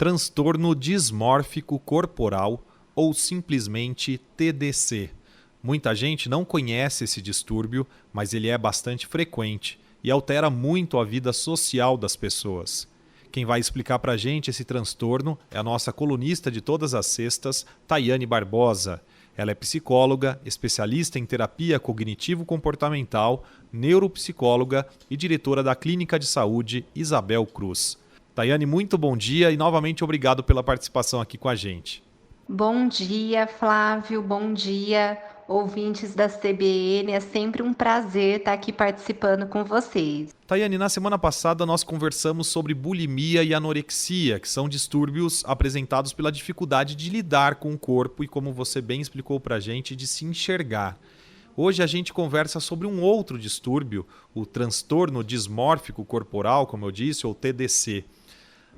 transtorno dismórfico corporal ou simplesmente TDC. Muita gente não conhece esse distúrbio, mas ele é bastante frequente e altera muito a vida social das pessoas. Quem vai explicar pra gente esse transtorno é a nossa colunista de todas as sextas, Tayane Barbosa. Ela é psicóloga, especialista em terapia cognitivo-comportamental, neuropsicóloga e diretora da Clínica de Saúde Isabel Cruz. Tayane, muito bom dia e novamente obrigado pela participação aqui com a gente. Bom dia, Flávio. Bom dia, ouvintes da CBN. É sempre um prazer estar aqui participando com vocês. Tayane, na semana passada nós conversamos sobre bulimia e anorexia, que são distúrbios apresentados pela dificuldade de lidar com o corpo e, como você bem explicou pra gente, de se enxergar. Hoje a gente conversa sobre um outro distúrbio, o transtorno dismórfico corporal, como eu disse, ou TDC.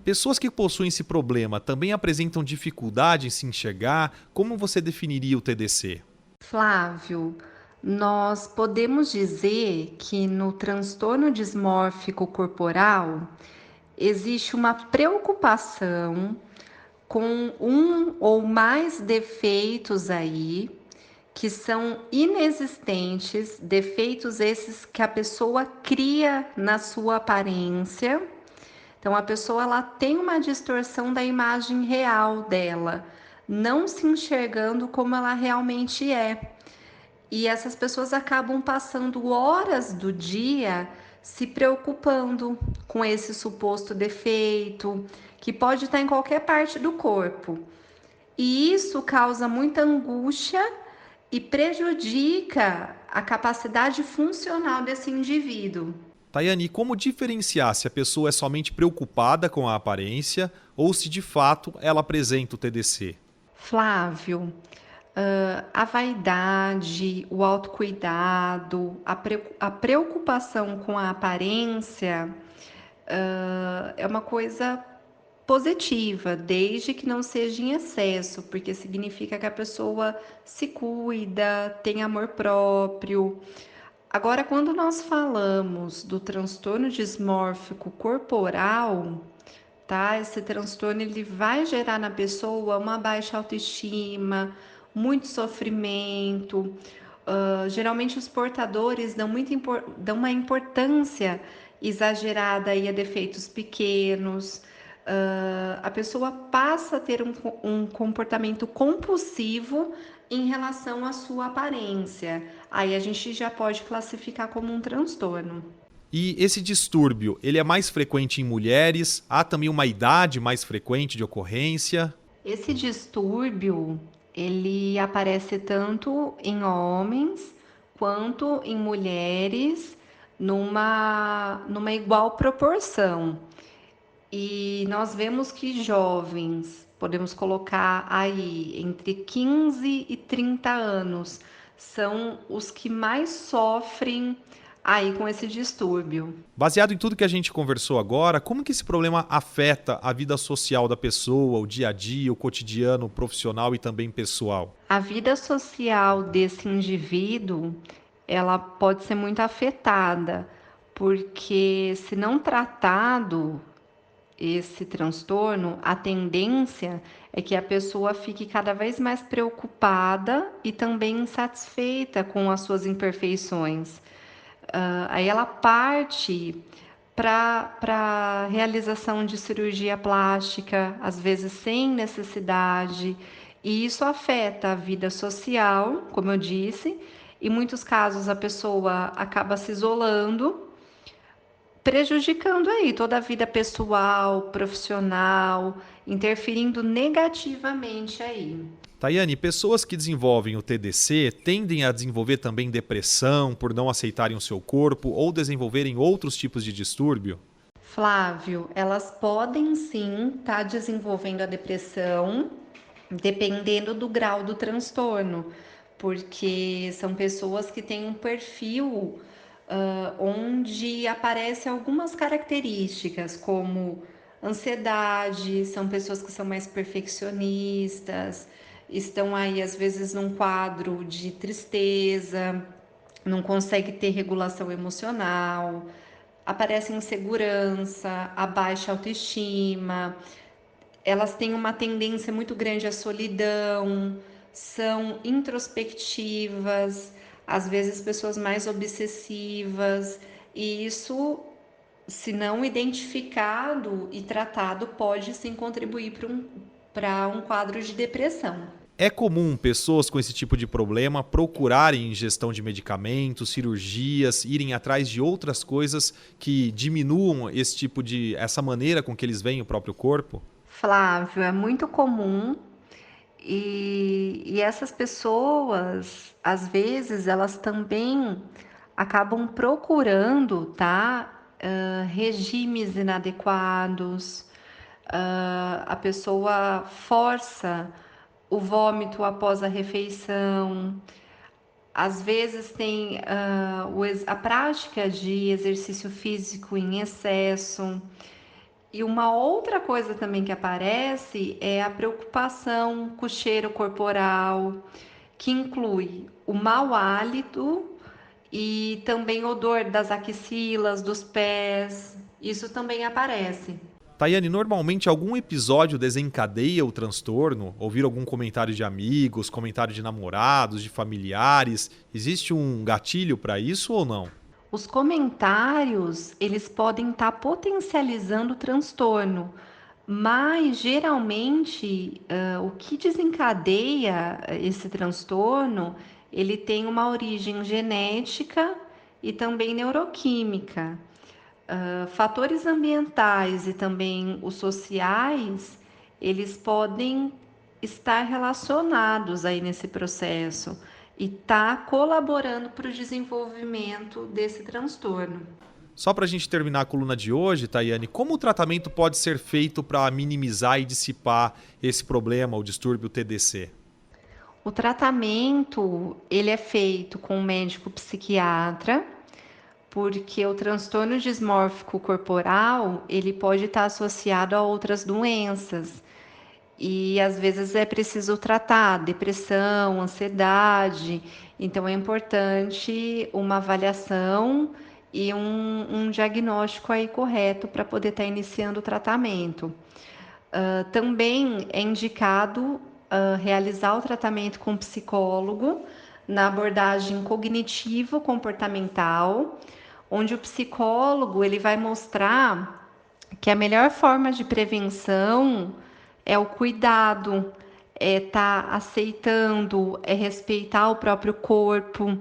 Pessoas que possuem esse problema também apresentam dificuldade em se enxergar? Como você definiria o TDC? Flávio, nós podemos dizer que no transtorno dismórfico corporal existe uma preocupação com um ou mais defeitos aí que são inexistentes, defeitos esses que a pessoa cria na sua aparência. Então a pessoa ela tem uma distorção da imagem real dela, não se enxergando como ela realmente é. E essas pessoas acabam passando horas do dia se preocupando com esse suposto defeito, que pode estar em qualquer parte do corpo. E isso causa muita angústia e prejudica a capacidade funcional desse indivíduo. Tayane, como diferenciar se a pessoa é somente preocupada com a aparência ou se de fato ela apresenta o TDC? Flávio, a vaidade, o autocuidado, a preocupação com a aparência é uma coisa positiva, desde que não seja em excesso, porque significa que a pessoa se cuida, tem amor próprio. Agora, quando nós falamos do transtorno dismórfico corporal, tá? Esse transtorno ele vai gerar na pessoa uma baixa autoestima, muito sofrimento. Geralmente os portadores dão uma importância exagerada aí a defeitos pequenos. A pessoa passa a ter um comportamento compulsivo em relação à sua aparência. Aí a gente já pode classificar como um transtorno. E esse distúrbio, ele é mais frequente em mulheres? Há também uma idade mais frequente de ocorrência? Esse distúrbio, ele aparece tanto em homens quanto em mulheres numa igual proporção. E nós vemos que jovens, podemos colocar aí entre 15 e 30 anos, são os que mais sofrem aí com esse distúrbio. Baseado em tudo que a gente conversou agora, como que esse problema afeta a vida social da pessoa, o dia a dia, o cotidiano, o profissional e também pessoal? A vida social desse indivíduo, ela pode ser muito afetada, porque se não tratado esse transtorno, a tendência é que a pessoa fique cada vez mais preocupada e também insatisfeita com as suas imperfeições. Aí ela parte para a realização de cirurgia plástica, às vezes sem necessidade, e isso afeta a vida social, como eu disse. Em muitos casos, a pessoa acaba se isolando, prejudicando aí toda a vida pessoal, profissional, interferindo negativamente aí. Tayane, pessoas que desenvolvem o TDC tendem a desenvolver também depressão por não aceitarem o seu corpo ou desenvolverem outros tipos de distúrbio? Flávio, elas podem sim estar desenvolvendo a depressão, dependendo do grau do transtorno, porque são pessoas que têm um perfil onde aparecem algumas características, como ansiedade, são pessoas que são mais perfeccionistas, estão aí às vezes num quadro de tristeza, não consegue ter regulação emocional, aparece insegurança, a baixa autoestima. elas têm uma tendência muito grande à solidão, são introspectivas, às vezes pessoas mais obsessivas, e isso, se não identificado e tratado, pode sim contribuir para um quadro de depressão. É comum pessoas com esse tipo de problema procurarem ingestão de medicamentos, cirurgias, irem atrás de outras coisas que diminuam essa maneira com que eles veem o próprio corpo? Flávio, é muito comum e essas pessoas, às vezes, elas também acabam procurando, tá? Regimes inadequados, a pessoa força o vômito após a refeição, às vezes tem a prática de exercício físico em excesso. E uma outra coisa também que aparece é a preocupação com o cheiro corporal, que inclui o mau hálito e também odor das axilas, dos pés. Isso também aparece. Tayane, normalmente algum episódio desencadeia o transtorno? Ouvir algum comentário de amigos, comentário de namorados, de familiares? Existe um gatilho para isso ou não? Os comentários, eles podem estar potencializando o transtorno, mas geralmente o que desencadeia esse transtorno, ele tem uma origem genética e também neuroquímica. Fatores ambientais e também os sociais, eles podem estar relacionados aí nesse processo e tá colaborando para o desenvolvimento desse transtorno. Só para a gente terminar a coluna de hoje, Tayane, como o tratamento pode ser feito para minimizar e dissipar esse problema, o distúrbio TDC? O tratamento, ele é feito com um médico psiquiatra, porque o transtorno dismórfico corporal, ele pode estar associado a outras doenças. E às vezes é preciso tratar depressão, ansiedade. Então é importante uma avaliação e um diagnóstico aí correto para poder estar iniciando o tratamento. Também é indicado realizar o tratamento com psicólogo na abordagem cognitivo-comportamental, onde o psicólogo ele vai mostrar que a melhor forma de prevenção é o cuidado, é estar aceitando, é respeitar o próprio corpo,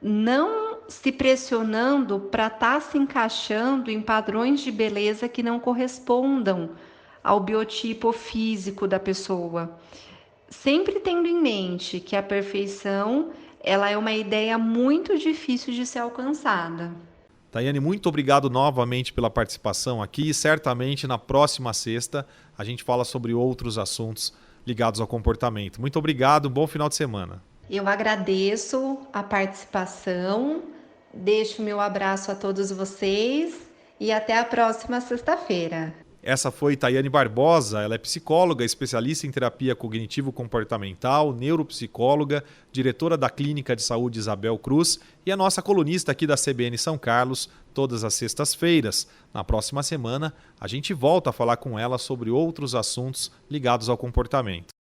não se pressionando para estar se encaixando em padrões de beleza que não correspondam ao biotipo físico da pessoa. Sempre tendo em mente que a perfeição, ela é uma ideia muito difícil de ser alcançada. Tayane, muito obrigado novamente pela participação aqui e certamente na próxima sexta a gente fala sobre outros assuntos ligados ao comportamento. Muito obrigado, bom final de semana. Eu agradeço a participação, deixo meu abraço a todos vocês e até a próxima sexta-feira. Essa foi Tayane Barbosa, ela é psicóloga, especialista em terapia cognitivo-comportamental, neuropsicóloga, diretora da Clínica de Saúde Isabel Cruz e a nossa colunista aqui da CBN São Carlos, todas as sextas-feiras. Na próxima semana, a gente volta a falar com ela sobre outros assuntos ligados ao comportamento.